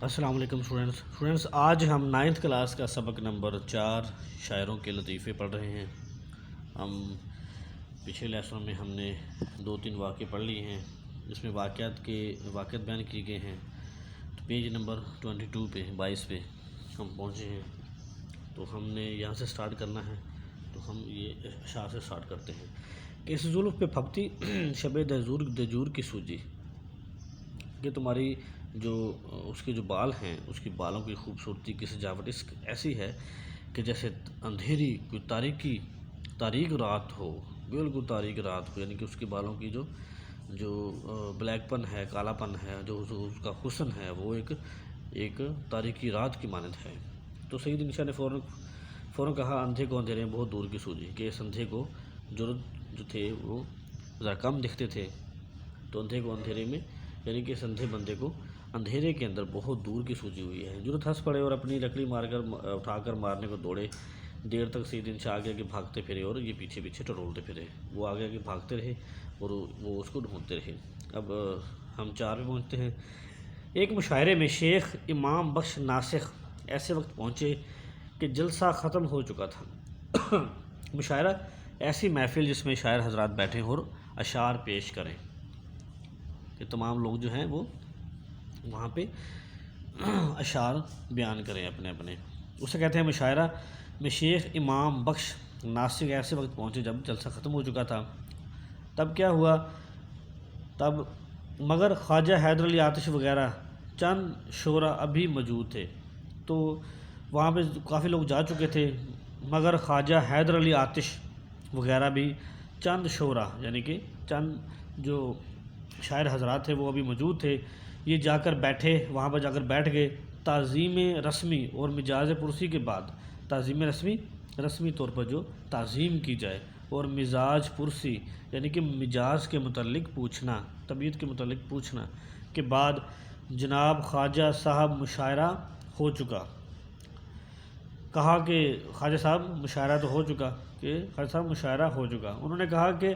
السلام علیکم اسٹوڈنٹس آج ہم 9th کلاس کا سبق نمبر 4 شاعروں کے لطیفے پڑھ رہے ہیں۔ ہم پچھلے لیسن میں ہم نے 2-3 واقعے پڑھ لیے ہیں جس میں واقعات بیان کیے گئے ہیں۔ تو پیج نمبر 22 پہ 22 پہ ہم پہنچے ہیں، تو ہم نے یہاں سے سٹارٹ کرنا ہے۔ تو ہم یہ اشعار سے سٹارٹ کرتے ہیں کہ اس زلف پہ پھپتی شب دجور کی سوجی، کہ تمہاری جو اس کے جو بال ہیں، اس کی بالوں کی خوبصورتی کی سجاوٹ ایسی ہے کہ جیسے اندھیری کوئی تاریک رات ہو، بالکل تاریک رات ہو، یعنی کہ اس کے بالوں کی جو بلیک پن ہے، کالا پن ہے، جو اس کا حسن ہے، وہ ایک تاریکی رات کی مانند ہے۔ تو سید انشاء نے فوراً کہا اندھے کو اندھیرے میں بہت دور کی سوجی، کہ اس اندھے کو جو تھے وہ ذرا کم دکھتے تھے، تو اندھے کو اندھیرے میں یعنی کہ اس اندھے بندے کو اندھیرے کے اندر بہت دور کی سوجی ہوئی ہے۔ جرت ہنس پڑے اور اپنی لکڑی اٹھا کر مارنے کو دوڑے۔ دیر تک سید انشاء آگے آگے بھاگتے پھرے اور یہ پیچھے پیچھے ٹٹولتے پھرے۔ وہ آگے آگے بھاگتے رہے اور وہ اس کو ڈھونڈتے رہے۔ اب ہم 4 پہ پہنچتے ہیں۔ ایک مشاعرے میں شیخ امام بخش ناسخ ایسے وقت پہنچے کہ جلسہ ختم ہو چکا تھا۔ مشاعرہ ایسی محفل جس میں شاعر حضرات بیٹھیں اور اشعار پیش کریں، کہ تمام لوگ جو ہیں وہ وہاں پہ اشعار بیان کریں اپنے۔ اسے کہتے ہیں مشاعرہ میں شیخ امام بخش ناسخ ایسے وقت پہنچے جب جلسہ ختم ہو چکا تھا۔ تب کیا ہوا؟ تب مگر خواجہ حیدر علی آتش وغیرہ چند شعراء ابھی موجود تھے۔ تو وہاں پہ کافی لوگ جا چکے تھے، مگر خواجہ حیدر علی آتش وغیرہ بھی چند شعراء یعنی کہ چند جو شاعر حضرات تھے وہ ابھی موجود تھے۔ یہ جا کر بیٹھے، وہاں پر جا کر بیٹھ گئے۔ تعظیم رسمی اور مجاز پرسی کے بعد، تعظیم رسمی طور پر جو تعظیم کی جائے، اور مزاج پرسی یعنی کہ مزاج کے متعلق پوچھنا، طبیعت کے متعلق پوچھنا کے بعد جناب خواجہ صاحب مشاعرہ ہو چکا۔ کہا کہ خواجہ صاحب مشاعرہ تو ہو چکا، کہ خواجہ صاحب مشاعرہ ہو چکا۔ انہوں نے کہا کہ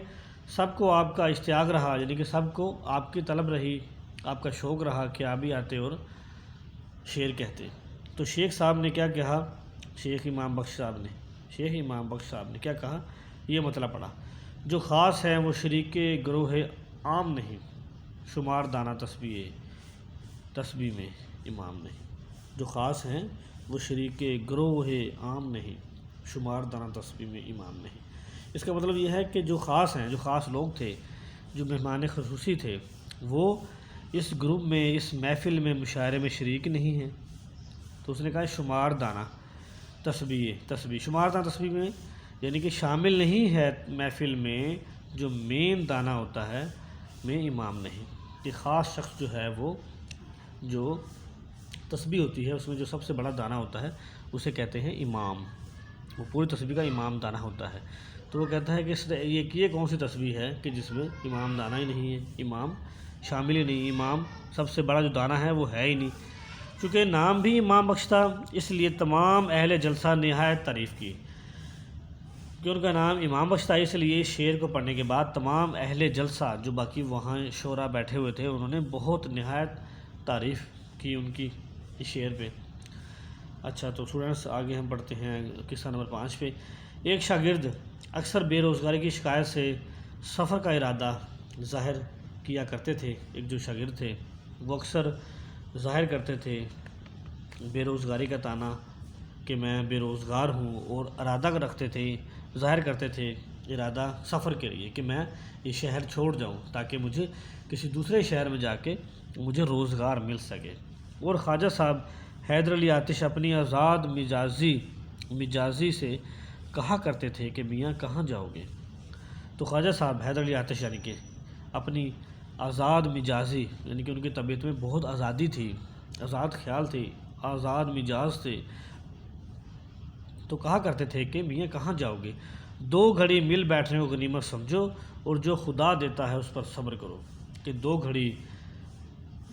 سب کو آپ کا اشتیاق رہا، یعنی کہ سب کو آپ کی طلب رہی، آپ کا شوق رہا کہ آپ بھی آتے اور شعر کہتے۔ تو شیخ صاحب نے کیا کہا؟ شیخ امام بخش صاحب نے کیا کہا؟ یہ مطلب پڑھا: جو خاص ہیں وہ شریک گروہ عام نہیں، شمار دانہ تسبیح میں امام نہیں۔ جو خاص ہیں وہ شریک گروہ عام نہیں، شمار دانہ تسبیح میں امام نہیں۔ اس کا مطلب یہ ہے کہ جو خاص ہیں، جو خاص لوگ تھے، جو مہمان خصوصی تھے، وہ اس گروپ میں، اس محفل میں، مشاعرے میں شریک نہیں ہیں۔ تو اس نے کہا شمار دانہ تسبیح شمار دانہ تسبیح میں یعنی کہ شامل نہیں ہے محفل میں، جو مین دانہ ہوتا ہے میں امام نہیں۔ کہ خاص شخص جو ہے وہ جو تسبیح ہوتی ہے اس میں جو سب سے بڑا دانہ ہوتا ہے اسے کہتے ہیں امام، وہ پوری تسبیح کا امام دانہ ہوتا ہے۔ تو وہ کہتا ہے کہ یہ کون سی تسبیح ہے کہ جس میں امام دانہ ہی نہیں ہے، امام شامل ہی نہیں، امام سب سے بڑا جو دانہ ہے وہ ہے ہی نہیں۔ چونکہ نام بھی امام بخش تھا، اس لیے تمام اہل جلسہ نہایت تعریف کی، کہ ان کا نام امام بخش تھا، اس لیے اس شعر کو پڑھنے کے بعد تمام اہل جلسہ جو باقی وہاں شعراء بیٹھے ہوئے تھے انہوں نے بہت نہایت تعریف کی ان کی اس شعر پہ۔ اچھا، تو اسٹوڈنٹس آگے ہم پڑھتے ہیں قصہ نمبر 5 پہ۔ ایک شاگرد اکثر بے روزگاری کی شکایت سے سفر کا ارادہ ظاہر کیا کرتے تھے۔ ایک جو شاگرد تھے وہ اکثر ظاہر کرتے تھے بے روزگاری کا تانا، کہ میں بے روزگار ہوں، اور ارادہ رکھتے تھے، ظاہر کرتے تھے ارادہ سفر کے لیے، کہ میں یہ شہر چھوڑ جاؤں تاکہ مجھے کسی دوسرے شہر میں جا کے مجھے روزگار مل سکے۔ اور خواجہ صاحب حیدر علی آتش اپنی آزاد مزاجی سے کہا کرتے تھے کہ میاں کہاں جاؤ گے؟ تو خواجہ صاحب حیدر علی آتش یعنی کہ اپنی آزاد مزاجی یعنی کہ ان کی طبیعت میں بہت آزادی تھی، آزاد خیال تھی، آزاد مزاج تھے، تو کہا کرتے تھے کہ میاں کہاں جاؤ گے؟ 2 گھڑی مل بیٹھنے کو غنیمت سمجھو، اور جو خدا دیتا ہے اس پر صبر کرو۔ کہ 2 گھڑی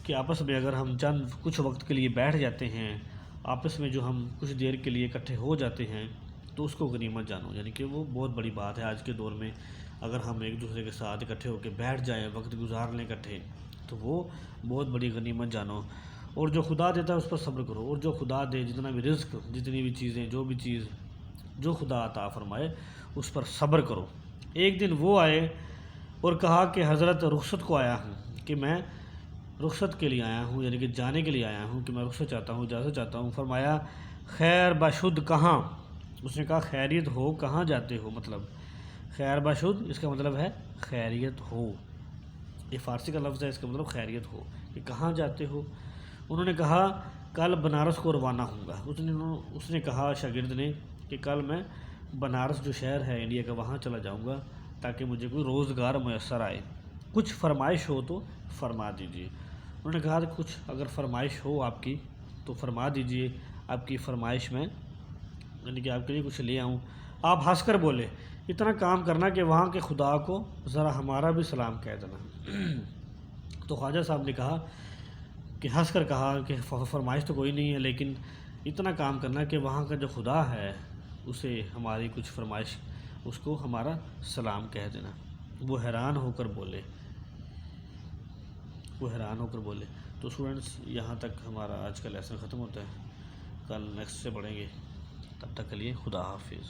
کہ آپس میں اگر ہم کچھ وقت کے لیے بیٹھ جاتے ہیں، آپس میں جو ہم کچھ دیر کے لیے اکٹھے ہو جاتے ہیں تو اس کو غنیمت جانو، یعنی کہ وہ بہت بڑی بات ہے۔ آج کے دور میں اگر ہم ایک دوسرے کے ساتھ اکٹھے ہو کے بیٹھ جائیں، وقت گزار لیں اکٹھے، تو وہ بہت بڑی غنیمت جانو۔ اور جو خدا دیتا ہے اس پر صبر کرو، اور جو خدا دے جتنا بھی رزق، جتنی بھی چیزیں، جو بھی چیز جو خدا عطا فرمائے اس پر صبر کرو۔ ایک دن وہ آئے اور کہا کہ حضرت رخصت کو آیا ہوں، کہ میں رخصت کے لیے آیا ہوں، یعنی کہ جانے کے لیے آیا ہوں، کہ میں رخصت چاہتا ہوں، اجازت چاہتا ہوں۔ فرمایا خیر باشد کہاں؟ اس نے کہا خیریت ہو، کہاں جاتے ہو؟ مطلب خیر باشد اس کا مطلب ہے خیریت ہو، یہ فارسی کا لفظ ہے، اس کا مطلب خیریت ہو، کہ کہاں جاتے ہو؟ انہوں نے کہا کل بنارس کو روانہ ہوں گا۔ اس نے کہا شاگرد نے کہ کل میں بنارس جو شہر ہے انڈیا کا وہاں چلا جاؤں گا تاکہ مجھے کوئی روزگار میسر آئے، کچھ فرمائش ہو تو فرما دیجیے۔ انہوں نے کہا کہ کچھ اگر فرمائش ہو آپ کی تو فرما دیجیے، آپ کی فرمائش میں یعنی کہ آپ کے لیے کچھ لے آؤں۔ آپ ہنس کر بولے اتنا کام کرنا کہ وہاں کے خدا کو ذرا ہمارا بھی سلام کہہ دینا۔ تو خواجہ صاحب نے کہا کہ ہنس کر کہا کہ فرمائش تو کوئی نہیں ہے، لیکن اتنا کام کرنا کہ وہاں کا جو خدا ہے اسے ہماری کچھ فرمائش، اس کو ہمارا سلام کہہ دینا۔ وہ حیران ہو کر بولے، تو اسٹوڈنٹس یہاں تک ہمارا آج کا لیسن ختم ہوتا ہے، کل نیکسٹ سے پڑھیں گے، تب تک کے لیے خدا حافظ۔